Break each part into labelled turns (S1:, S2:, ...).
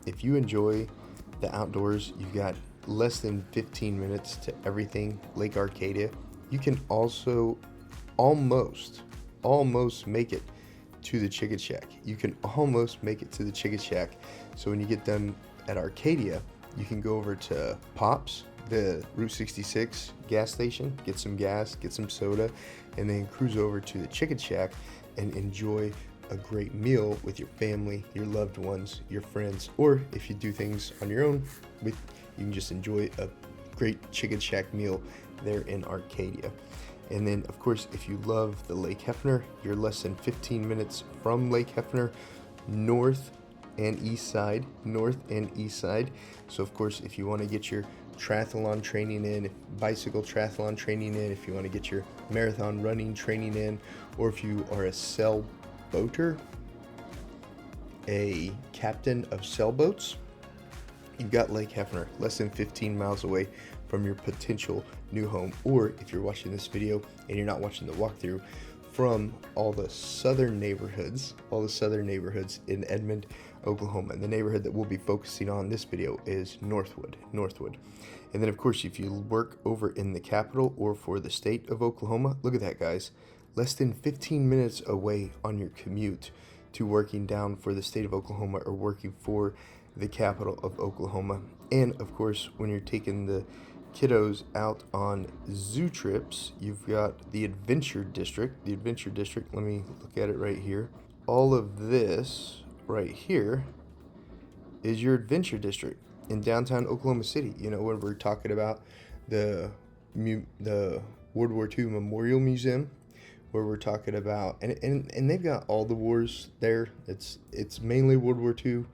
S1: if you enjoy the outdoors, you've got less than 15 minutes to everything Lake Arcadia. You can also almost make it to the Chicken Shack. You can almost make it to the Chicken Shack. So when you get done at Arcadia, you can go over to Pops, the Route 66 gas station, get some gas, get some soda, and then cruise over to the Chicken Shack and enjoy a great meal with your family, your loved ones, your friends, or if you do things on your own, you can just enjoy a great Chicken Shack meal there in Arcadia. And then, of course, if you love the Lake Hefner, you're less than 15 minutes from Lake Hefner, north and east side. So, of course, if you want to get your triathlon training in, bicycle triathlon training in, if you want to get your marathon running training in, or if you are a sailboater, a captain of sailboats, you've got Lake Hefner, less than 15 miles away from your potential new home. Or if you're watching this video and you're not watching the walkthrough, from all the southern neighborhoods in Edmond, Oklahoma. And the neighborhood that we'll be focusing on this video is Northwood. And then, of course, if you work over in the capital or for the state of Oklahoma, look at that, guys. Less than 15 minutes away on your commute to working down for the state of Oklahoma or working for the capital of Oklahoma. And, of course, when you're taking the kiddos out on zoo trips, you've got the Adventure District. Let me look at it right here. All of this right here is your Adventure District in downtown Oklahoma City. You know, when we're talking about the World War II Memorial Museum, where we're talking about, and they've got all the wars there. It's mainly World War II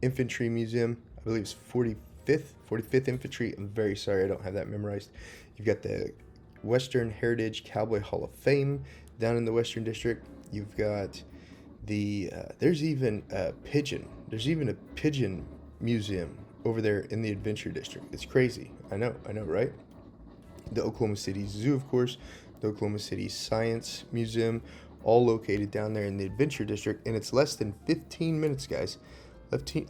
S1: Infantry Museum. I believe it's 45th Infantry. I'm very sorry, I don't have that memorized. You've got the Western Heritage Cowboy Hall of Fame down in the Western District. You've got the there's even a pigeon museum over there in the Adventure District. It's crazy. I know, right? The Oklahoma City Zoo, of course, the Oklahoma City Science Museum, all located down there in the Adventure District, and it's less than 15 minutes, guys.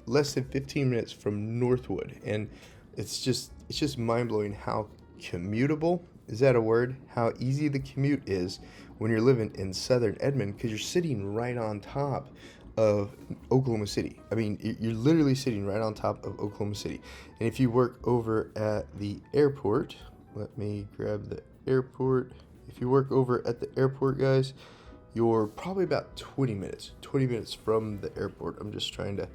S1: Less than 15 minutes from Northwood, and it's just mind-blowing how commutable, is that a word? How easy the commute is when you're living in southern Edmond, because you're sitting right on top of Oklahoma City. I mean, you're literally sitting right on top of Oklahoma City. And if you work over at the airport, let me grab the airport. If you work over at the airport, guys, you're probably about 20 minutes from the airport. I'm just trying to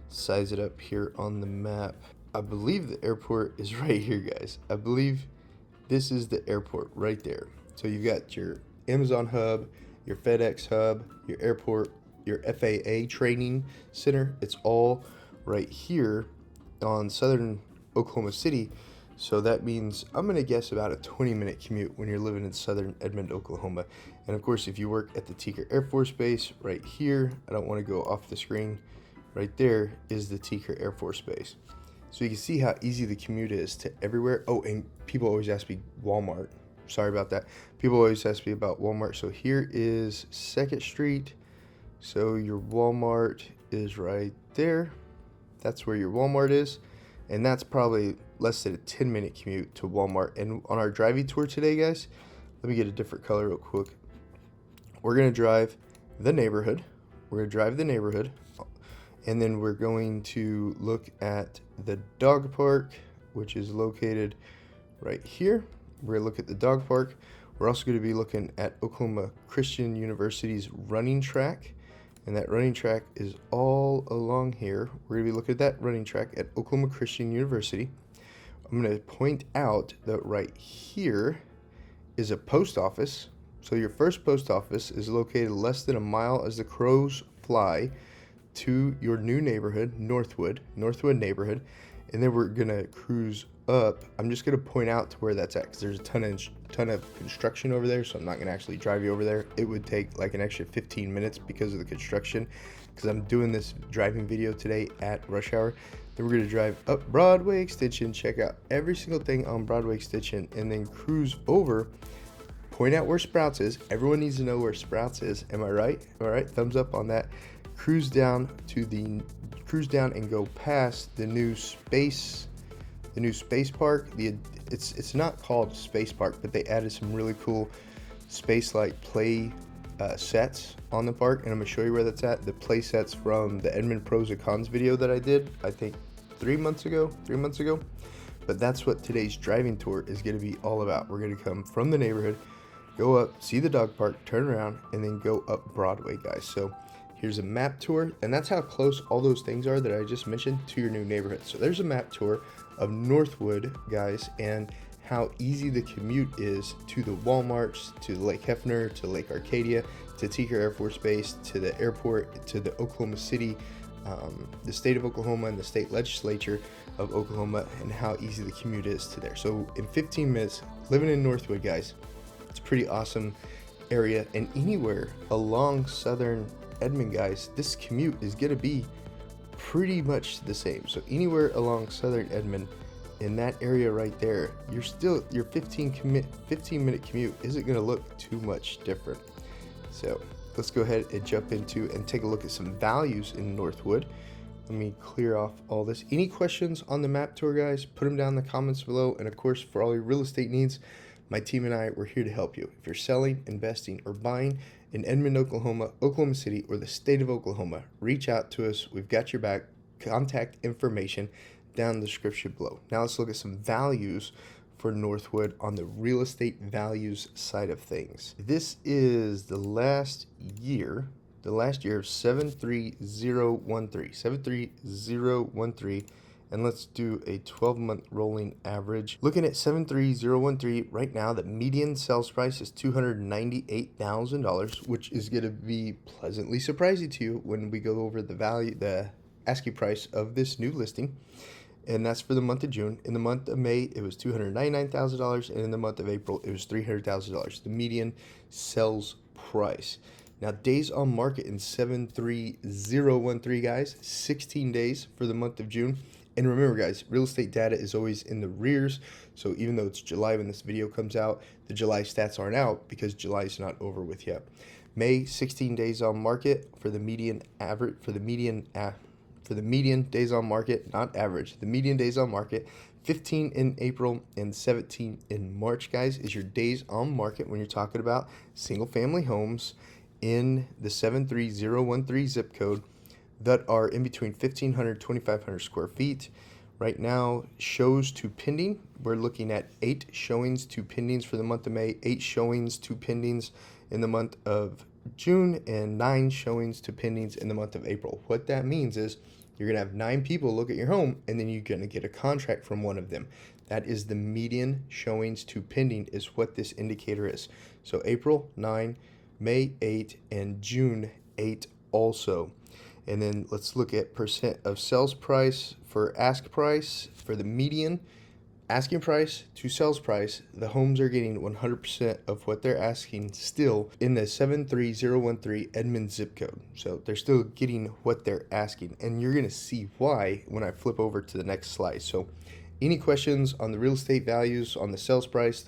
S1: size it up here on the map. I believe the airport is right here, guys. I believe this is the airport right there. So you've got your Amazon hub, your FedEx hub, your airport, your FAA training center. It's all right here on southern Oklahoma City. So that means I'm going to guess about a 20-minute commute when you're living in southern Edmond, Oklahoma. And of course, if you work at the Teeker Air Force Base right here, I don't want to go off the screen. Right there is the Teeker Air Force Base. So you can see how easy the commute is to everywhere. Oh, and people always ask me Walmart. Sorry about that. People always ask me about Walmart. So here is 2nd Street. So your Walmart is right there. That's where your Walmart is. And that's probably less than a 10-minute commute to Walmart. And on our driving tour today, guys, let me get a different color real quick. We're going to drive the neighborhood. And then we're going to look at the dog park, which is located right here. We're going to look at the dog park. We're also going to be looking at Oklahoma Christian University's running track. And that running track is all along here. We're going to be looking at that running track at Oklahoma Christian University. I'm going to point out that right here is a post office. So your first post office is located less than a mile as the crows fly to your new neighborhood, Northwood neighborhood. And then we're going to cruise up. I'm just going to point out to where that's at because there's a ton of construction over there, so I'm not going to actually drive you over there. It would take like an extra 15 minutes because of the construction, because I'm doing this driving video today at rush hour. Then we're going to drive up Broadway Extension, check out every single thing on Broadway Extension, and then cruise over, point out where Sprouts is. Everyone needs to know where Sprouts is. Am I right? All right, thumbs up on that. Cruise down to the cruise down and go past the new space park. It's not called Space Park, but they added some really cool space-like play sets on the park, and I'm gonna show you where that's at. The play sets from the Edmond pros and cons video that I did, I think 3 months ago. But that's what today's driving tour is gonna be all about. We're gonna come from the neighborhood, go up, see the dog park, turn around, and then go up Broadway, guys. So here's a map tour, and that's how close all those things are that I just mentioned to your new neighborhood. So there's a map tour of Northwood, guys, and how easy the commute is to the Walmarts, to Lake Hefner, to Lake Arcadia, to Tinker Air Force Base, to the airport, to the Oklahoma City, the state of Oklahoma, and the state legislature of Oklahoma, and how easy the commute is to there. So in 15 minutes, living in Northwood, guys, it's a pretty awesome area. And anywhere along southern Edmond, guys, this commute is going to be pretty much the same. So anywhere along southern Edmond, in that area right there, your 15-minute commute isn't going to look too much different. So let's go ahead and jump into and take a look at some values in Northwood. Let me clear off all this. Any questions on the map tour, guys, put them down in the comments below. And of course, for all your real estate needs, my team and I, we're here to help you. If you're selling, investing, or buying in Edmond, Oklahoma, Oklahoma City, or the state of Oklahoma, reach out to us. We've got your back. Contact information down in the description below. Now let's look at some values for Northwood on the real estate values side of things. This is the last year of 73013, and let's do a 12-month rolling average. Looking at 73013 right now, the median sales price is $298,000, which is going to be pleasantly surprising to you when we go over the asking price of this new listing. And that's for the month of June. In the month of May, it was $299,000, and in the month of April, it was $300,000. The median sales price. Now, days on market in 73013, guys, 16 days for the month of June. And remember, guys, real estate data is always in the rears. So even though it's July when this video comes out, the July stats aren't out because July is not over with yet. May, 16 days on market for the median average, for the median days on market, not average, the median days on market. 15 in April and 17 in March, guys, is your days on market when you're talking about single family homes in the 73013 zip code that are in between 1,500 2,500 square feet. Right now, shows to pending, we're looking at 8 showings to pendings for the month of May, 8 showings to pendings in the month of June, and 9 showings to pendings in the month of April. What that means is you're going to have 9 people look at your home, and then you're going to get a contract from one of them. That is the median showings to pending is what this indicator is. So April 9, May 8, and June 8 also. And then let's look at percent of sales price for ask price for the median asking price to sales price. The homes are getting 100% of what they're asking still in the 73013 Edmond zip code. So they're still getting what they're asking, and you're going to see why when I flip over to the next slide. So any questions on the real estate values, on the sales price,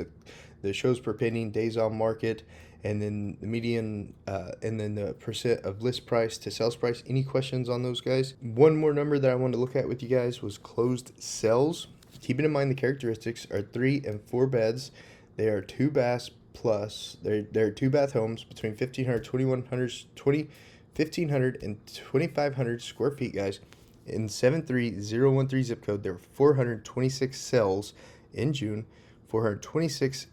S1: the shows per pending, days on market, and then the median, and then the percent of list price to sales price? Any questions on those, guys? One more number that I wanted to look at with you guys was closed sales. Keeping in mind the characteristics are 3 and 4 beds. They are 2 baths plus. They're 2 bath homes between 1,500 and 2,500 square feet, guys. In 73013 zip code, there were 426 sales in June, 426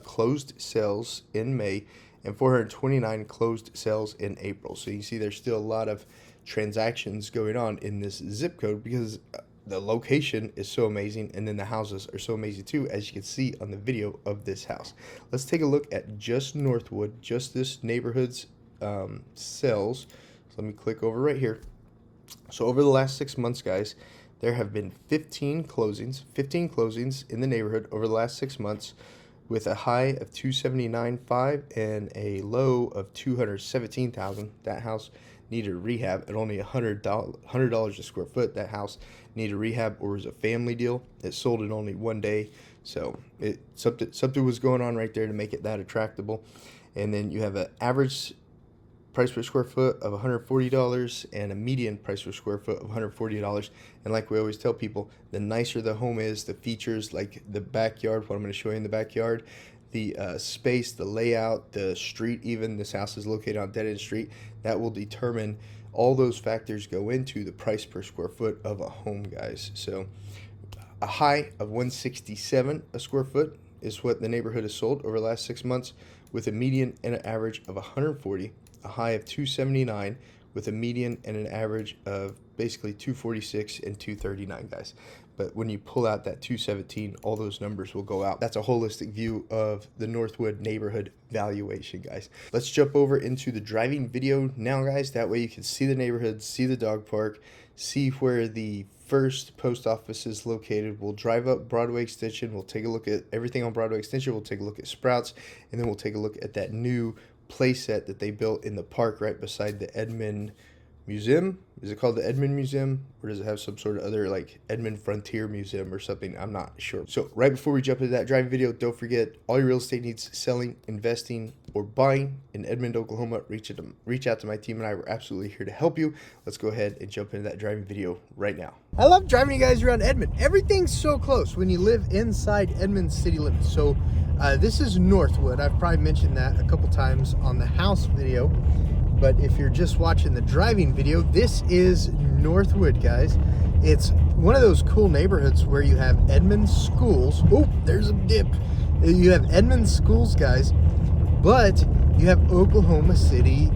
S1: closed sales in May, and 429 closed sales in April. So you see there's still a lot of transactions going on in this zip code because the location is so amazing, and then the houses are so amazing too, as you can see on the video of this house. Let's take a look at just Northwood, just this neighborhood's sales. So let me click over right here. So over the last 6 months, guys, there have been 15 closings in the neighborhood over the last 6 months, with a high of 279.5 and a low of 217,000. That house needed a rehab at only $100 a square foot. That house needed a rehab or was a family deal. It sold in only 1 day, so something was going on right there to make it that attractable. And then you have an average price per square foot of $140 and a median price per square foot of $140. And like we always tell people, the nicer the home is, the features like the backyard, what I'm going to show you in the backyard, the space, the layout, the street, even this house is located on dead end street, that will determine, all those factors go into the price per square foot of a home, guys. So a high of 167 a square foot is what the neighborhood has sold over the last 6 months, with a median and an average of 140, a high of 279 with a median and an average of basically 246 and 239, guys. But when you pull out that 217, all those numbers will go out. That's a holistic view of the Northwood neighborhood valuation, guys. Let's jump over into the driving video now, guys. That way you can see the neighborhood, see the dog park, see where the first post office is located. We'll drive up Broadway Extension. We'll take a look at everything on Broadway Extension. We'll take a look at Sprouts, and then we'll take a look at that new playset that they built in the park right beside the Edmond Museum. Is it called the Edmond Museum, or does it have some sort of other like Edmond Frontier Museum or something? I'm not sure. So right before we jump into that driving video, don't forget, all your real estate needs selling, investing, or buying in Edmond, Oklahoma, reach out to my team and I. We're absolutely here to help you. Let's go ahead and jump into that driving video right now. I love driving you guys around Edmond. Everything's so close when you live inside Edmond city limits. So this is Northwood. I've probably mentioned that a couple times on the house video, but if you're just watching the driving video, this is Northwood, guys. It's one of those cool neighborhoods where you have Edmond schools. Oh, there's a dip. You have Edmond schools, guys, but you have Oklahoma City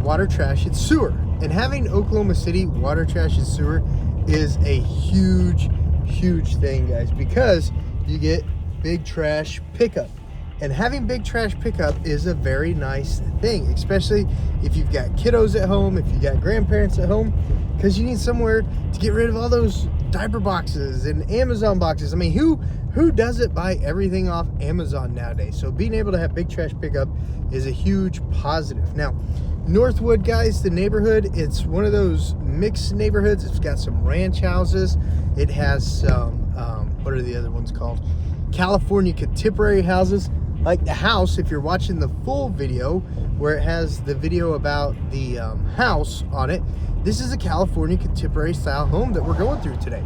S1: water, trash, and sewer. And having Oklahoma City water, trash, and sewer is a huge, huge thing, guys, because you get big trash pickup. And having big trash pickup is a very nice thing, especially if you've got kiddos at home, if you've got grandparents at home, because you need somewhere to get rid of all those diaper boxes and Amazon boxes. I mean, who doesn't buy everything off Amazon nowadays? So being able to have big trash pickup is a huge positive. Now, Northwood, guys, the neighborhood, it's one of those mixed neighborhoods. It's got some ranch houses. It has some, what are the other ones called? California contemporary houses. Like the house, if you're watching the full video where it has the video about the house on it, this is a California contemporary style home that we're going through today.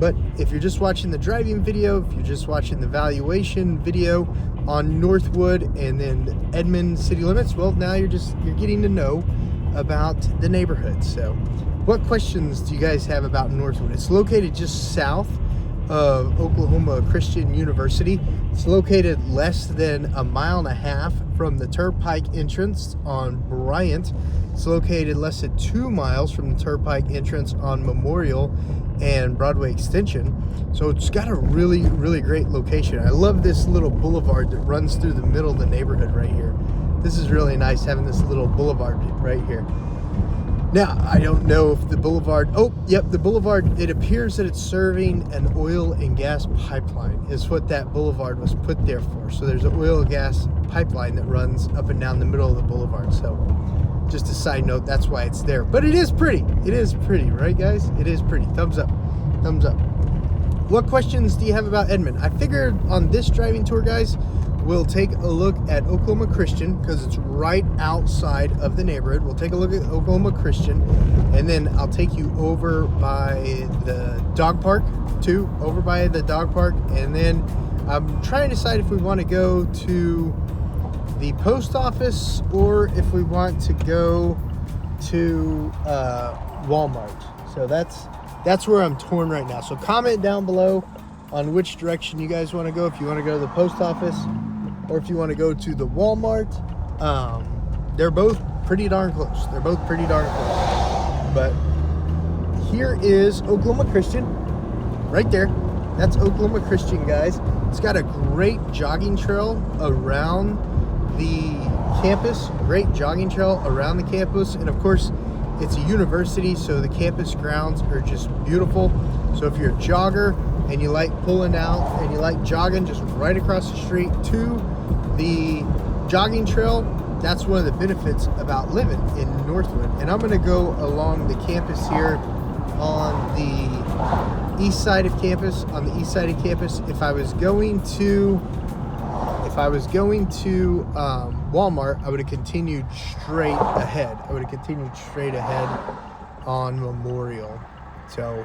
S1: But if you're just watching the driving video, if you're just watching the valuation video on Northwood and then Edmond city limits, well, now you're getting to know about the neighborhood. So what questions do you guys have about Northwood? It's located just south of Oklahoma Christian University. It's located less than a mile and a half from the Turnpike entrance on Bryant. It's located less than 2 miles from the Turnpike entrance on Memorial and Broadway Extension. So it's got a really, really great location. I love this little boulevard that runs through the middle of the neighborhood right here. This is really nice, having this little boulevard right here. Now, I don't know if the boulevard, oh, yep, the boulevard, it appears that it's serving an oil and gas pipeline is what that boulevard was put there for. So there's an oil and gas pipeline that runs up and down the middle of the boulevard. So just a side note, that's why it's there. But it is pretty. It is pretty, right, guys? It is pretty. Thumbs up. Thumbs up. What questions do you have about Edmond? I figured on this driving tour, guys, we'll take a look at Oklahoma Christian because it's right outside of the neighborhood. We'll take a look at Oklahoma Christian, and then I'll take you over by the dog park too, and then I'm trying to decide if we want to go to the post office or if we want to go to Walmart. So that's where I'm torn right now. So comment down below on which direction you guys want to go. If you want to go to the post office or if you want to go to the Walmart. They're both pretty darn close. But here is Oklahoma Christian right there. That's Oklahoma Christian, guys. It's got a great jogging trail around the campus. And of course, it's a university, so the campus grounds are just beautiful. So if you're a jogger and you like pulling out and you like jogging just right across the street to the jogging trail, that's one of the benefits about living in Northwood. And I'm going to go along the campus here on the east side of campus. If I was going to
S2: Walmart, I would have continued straight ahead. On Memorial. So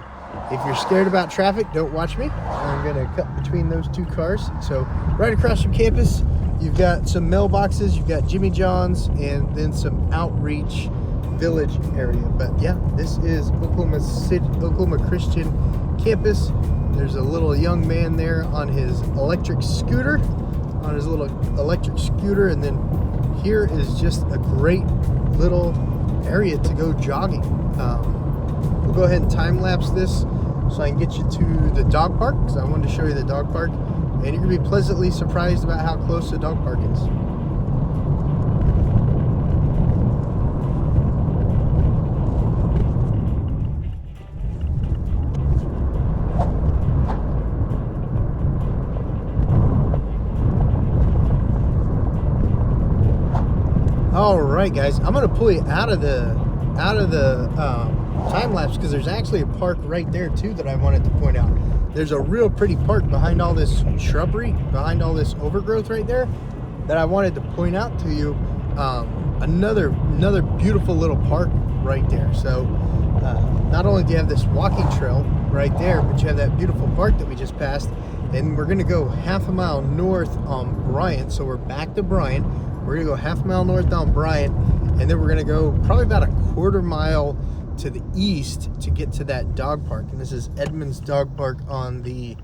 S2: if you're scared about traffic, don't watch me. I'm gonna cut between those two cars. So right across from campus, you've got some mailboxes, you've got Jimmy John's, and then some outreach village area. But yeah, this is Oklahoma Christian campus. There's a little young man there on his electric scooter, and then here is just a great little area to go jogging. We'll go ahead and time lapse this so I can get you to the dog park, because I wanted to show you the dog park, and you're gonna be pleasantly surprised about how close the dog park is. All right, guys, I'm gonna pull you out of the time lapse, because there's actually a park right there too that I wanted to point out. There's a real pretty park behind all this shrubbery, behind all this overgrowth right there, that I wanted to point out to you. Another beautiful little park right there. So not only do you have this walking trail right there, but you have that beautiful park that we just passed, and we're gonna go half a mile north on Bryant. So we're back to Bryant. We're gonna go half a mile north down Bryant, and then we're gonna go probably about a quarter mile to the east to get to that dog park. And this is Edmond's dog park on the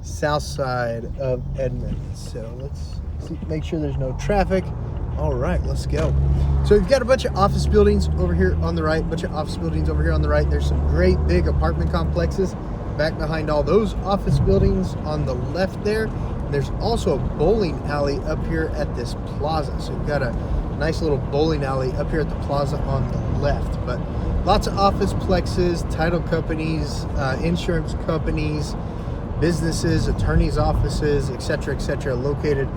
S2: south side of Edmond. So let's see, make sure there's no traffic. All right, let's go. So we've got a bunch of office buildings over here on the right, There's some great big apartment complexes back behind all those office buildings on the left there. There's also a bowling alley up here at this plaza. So we've got a nice little bowling alley up here at the plaza on the left. But lots of office plexes, title companies, insurance companies, businesses, attorneys' offices, etc., located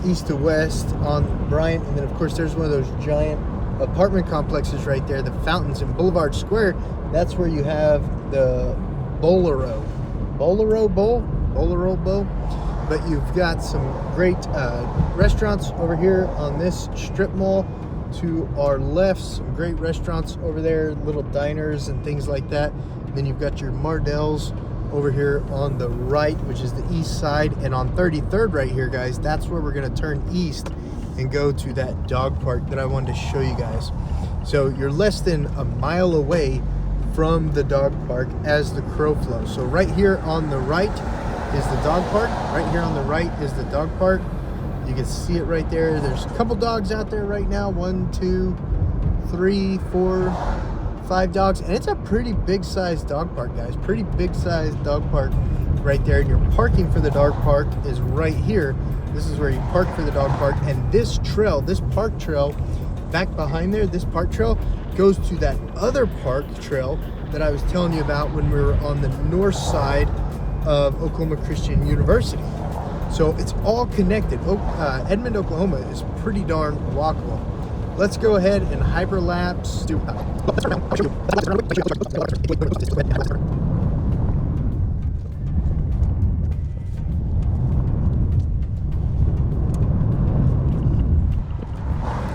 S2: east to west on Bryant. And then, of course, there's one of those giant apartment complexes right there, the Fountains in Boulevard Square. That's where you have the Bolero Bowl. But you've got some great restaurants over here on this strip mall to our left. Some great restaurants over there, little diners and things like that. And then you've got your Mardel's over here on the right, which is the east side. And on 33rd right here, guys, that's where we're gonna turn east and go to that dog park that I wanted to show you guys. So you're less than a mile away from the dog park as the crow flies. So right here on the right is the dog park. You can see it right there. There's a couple dogs out there right now. 1, 2, 3, 4, 5 dogs. And it's a pretty big sized dog park, guys. Pretty big sized dog park right there. And your parking for the dog park is right here. This is where you park for the dog park. And this trail, this park trail back behind there, this park trail goes to that other park trail that I was telling you about when we were on the north side of Oklahoma Christian University. So it's all connected. Edmond, Oklahoma is pretty darn walkable. Let's go ahead and hyperlapse.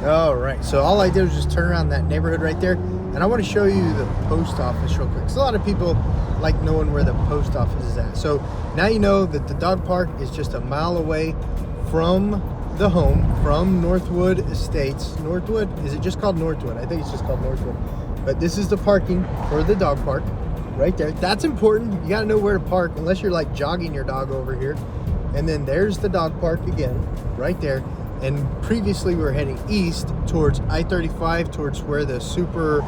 S2: All right, so all I did was just turn around that neighborhood right there, and I want to show you the post office real quick. So a lot of people like knowing where the post office is at. So now you know that the dog park is just a mile away from the home, from Northwood Estates. Northwood, is it just called Northwood? I think it's just called Northwood. But this is the parking for the dog park right there. That's important. You got to know where to park unless you're like jogging your dog over here. And then there's the dog park again, right there. And previously we were heading east towards I-35, towards where the Super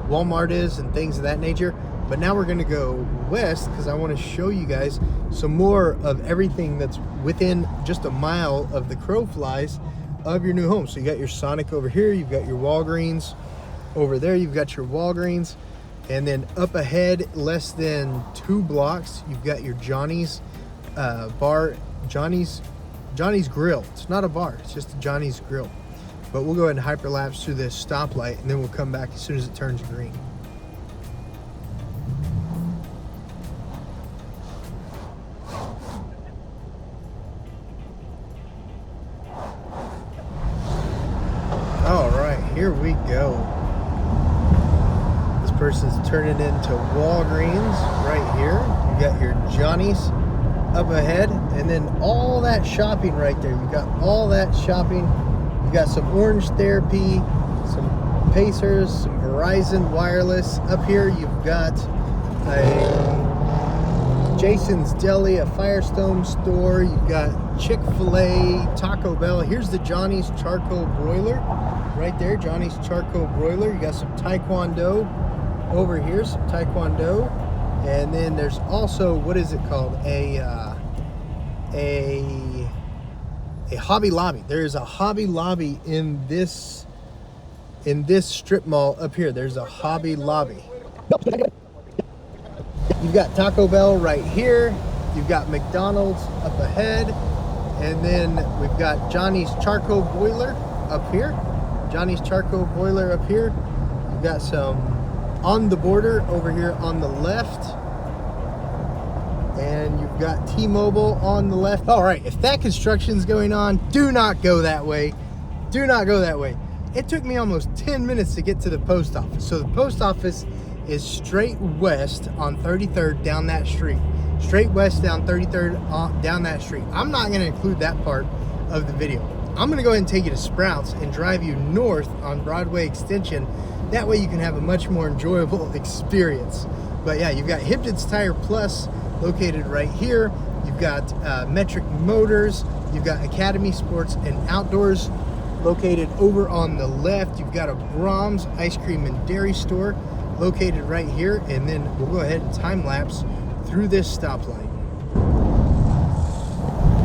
S2: Walmart is and things of that nature. But now we're gonna go west because I want to show you guys some more of everything that's within just a mile of the crow flies of your new home. So you got your Sonic over here, you've got your Walgreens over there, you've got your Walgreens, and then up ahead, less than 2 blocks, you've got your Johnny's bar, Johnny's Grill. It's not a bar, it's just a Johnny's Grill. But we'll go ahead and hyperlapse through this stoplight, and then we'll come back as soon as it turns green. course, is turning into Walgreens right here. You got your Johnny's up ahead, and then all that shopping right there. You got all that shopping. You got some Orange Therapy, some Pacers, some Verizon Wireless. Up here, you've got a Jason's Deli, a Firestone store. You've got Chick-fil-A, Taco Bell. Here's the Johnny's Charcoal Broiler right there. Johnny's Charcoal Broiler. You got some Taekwondo over here, some Taekwondo. And then there's also, what is it called? A Hobby Lobby. There's a Hobby Lobby in this strip mall up here. There's a Hobby Lobby. You've got Taco Bell right here. You've got McDonald's up ahead. And then we've got Johnny's Charcoal Boiler up here. Johnny's Charcoal Boiler up here. You've got some On the Border over here on the left. And you've got T-Mobile on the left. All right, if that construction's going on, do not go that way. Do not go that way. It took me almost 10 minutes to get to the post office. So the post office is straight west on 33rd down that street. Straight west down 33rd down that street. I'm not going to include that part of the video. I'm going to go ahead and take you to Sprouts and drive you north on Broadway Extension. That way you can have a much more enjoyable experience. But yeah, you've got Hibdon's Tire Plus located right here. You've got Metric Motors. You've got Academy Sports and Outdoors located over on the left. You've got a Brahms Ice Cream and Dairy Store located right here. And then we'll go ahead and time lapse through this stoplight.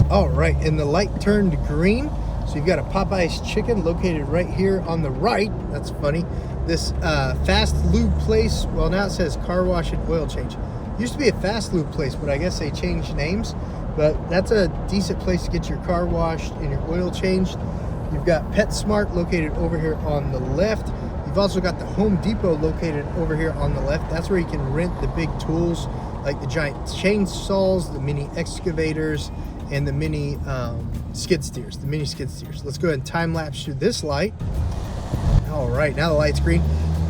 S2: All right, and the light turned green. So you've got a Popeye's Chicken located right here on the right. That's funny. This fast lube place, well, now it says car wash and oil change. Used to be a fast lube place, but I guess they changed names. But that's a decent place to get your car washed and your oil changed. You've got PetSmart located over here on the left. You've also got the Home Depot located over here on the left. That's where you can rent the big tools like the giant chainsaws, the mini excavators, and the mini skid steers, the mini skid steers. Let's go ahead and time lapse through this light. All right, now the light's green.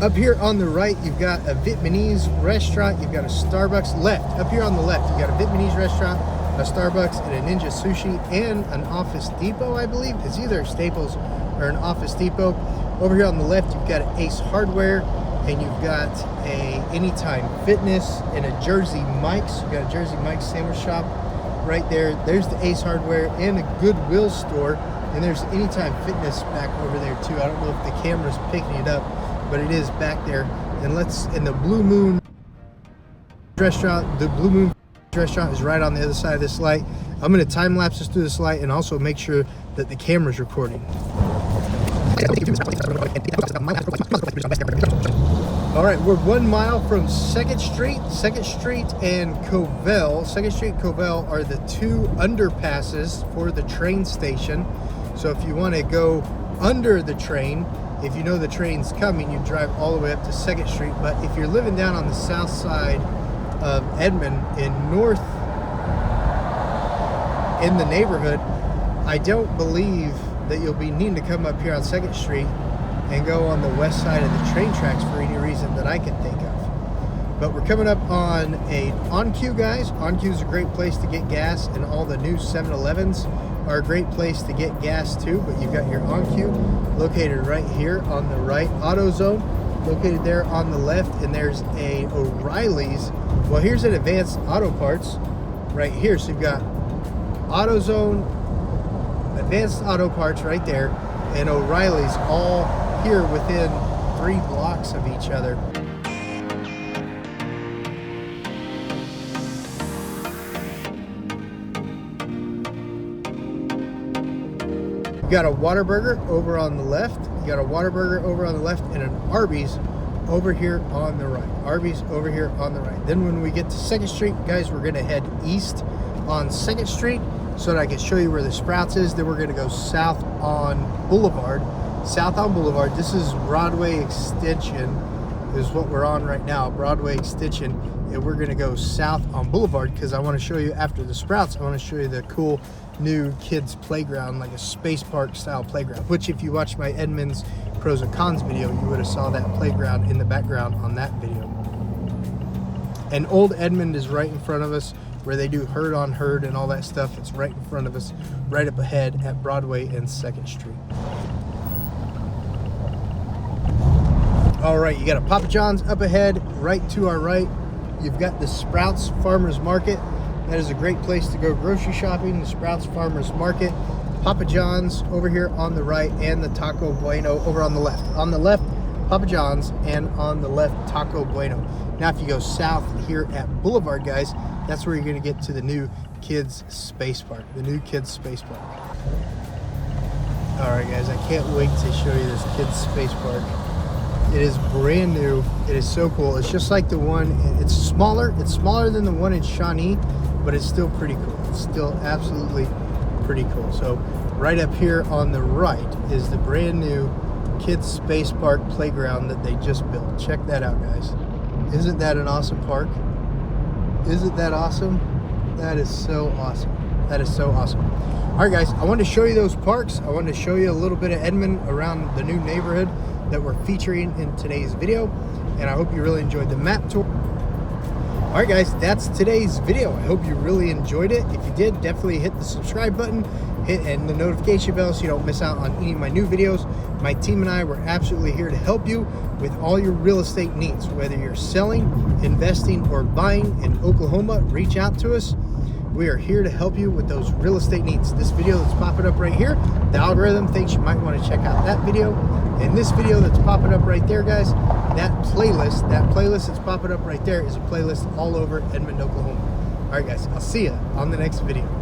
S2: Up here on the right, you've got a Vietnamese restaurant. You've got a Starbucks left. Up here on the left, you've got a Vietnamese restaurant, a Starbucks, and a Ninja Sushi, and an Office Depot, I believe. It's either Staples or an Office Depot. Over here on the left, you've got an Ace Hardware, and you've got a Anytime Fitness and a Jersey Mike's. You've got a Jersey Mike's sandwich shop right there. There's the Ace Hardware and a Goodwill store, and there's Anytime Fitness back over there too. I don't know if the camera's picking it up, but it is back there. And the Blue Moon restaurant, the Blue Moon restaurant is right on the other side of this light. I'm going to time lapse us through this light and also make sure that the camera's recording. All right, we're 1 mile from 2nd Street. 2nd Street and Covell. 2nd Street and Covell are the two underpasses for the train station. So if you want to go under the train, if you know the train's coming, you drive all the way up to 2nd Street. But if you're living down on the south side of Edmond in the neighborhood, I don't believe that you'll be needing to come up here on 2nd Street and go on the west side of the train tracks for any reason that I can think of. But we're coming up on a OnQ, guys. OnQ is a great place to get gas, and all the new 7-Elevens are a great place to get gas too. But you've got your OnQ located right here on the right. AutoZone located there on the left, and there's a O'Reilly's. Well, here's an Advanced Auto Parts right here. So you've got AutoZone, Advanced Auto Parts right there, and O'Reilly's all here within 3 blocks of each other. You got a Whataburger over on the left. You got a Whataburger over on the left, and an Arby's over here on the right. Arby's over here on the right. Then when we get to 2nd Street, guys, we're gonna head east on 2nd Street so that I can show you where the Sprouts is. Then we're gonna go south on Boulevard. South on Boulevard. This is Broadway Extension is what we're on right now, Broadway Extension. And we're gonna go south on Boulevard because I wanna show you, after the Sprouts, I wanna show you the cool new kids playground, like a space park style playground, which if you watch my Edmond's pros and cons video, you would have saw that playground in the background on that video. And Old Edmond is right in front of us, where they do herd on herd and all that stuff. It's right in front of us, right up ahead at Broadway and 2nd Street. All right, you got a Papa John's up ahead. Right to our right, you've got the Sprouts Farmers Market. That is a great place to go grocery shopping, the Sprouts Farmers Market. Papa John's over here on the right, and the Taco Bueno over on the left. On the left, Papa John's, and on the left, Taco Bueno. Now, if you go south here at Boulevard, guys, that's where you're going to get to the new Kids Space Park. The new Kids Space Park. All right, guys, I can't wait to show you this Kids Space Park. It is brand new. It is so cool. It's just like the one. It's smaller. It's smaller than the one in Shawnee, but it's still pretty cool. It's still absolutely pretty cool. So right up here on the right is the brand new Kids Space Park playground that they just built. Check that out, guys. Isn't that an awesome park? Isn't that awesome? That is so awesome. That is so awesome. All right, guys, I wanted to show you those parks. I wanted to show you a little bit of Edmond around the new neighborhood that we're featuring in today's video, and I hope you really enjoyed the map tour. All right, guys, that's today's video. I hope you really enjoyed it. If you did, definitely hit the subscribe button, and the notification bell so you don't miss out on any of my new videos. My team and I, we're absolutely here to help you with all your real estate needs. Whether you're selling, investing, or buying in Oklahoma, reach out to us. We are here to help you with those real estate needs. This video that's popping up right here, the algorithm thinks you might want to check out that video. And this video that's popping up right there, guys, that playlist that's popping up right there is a playlist all over Edmond, Oklahoma. All right, guys, I'll see you on the next video.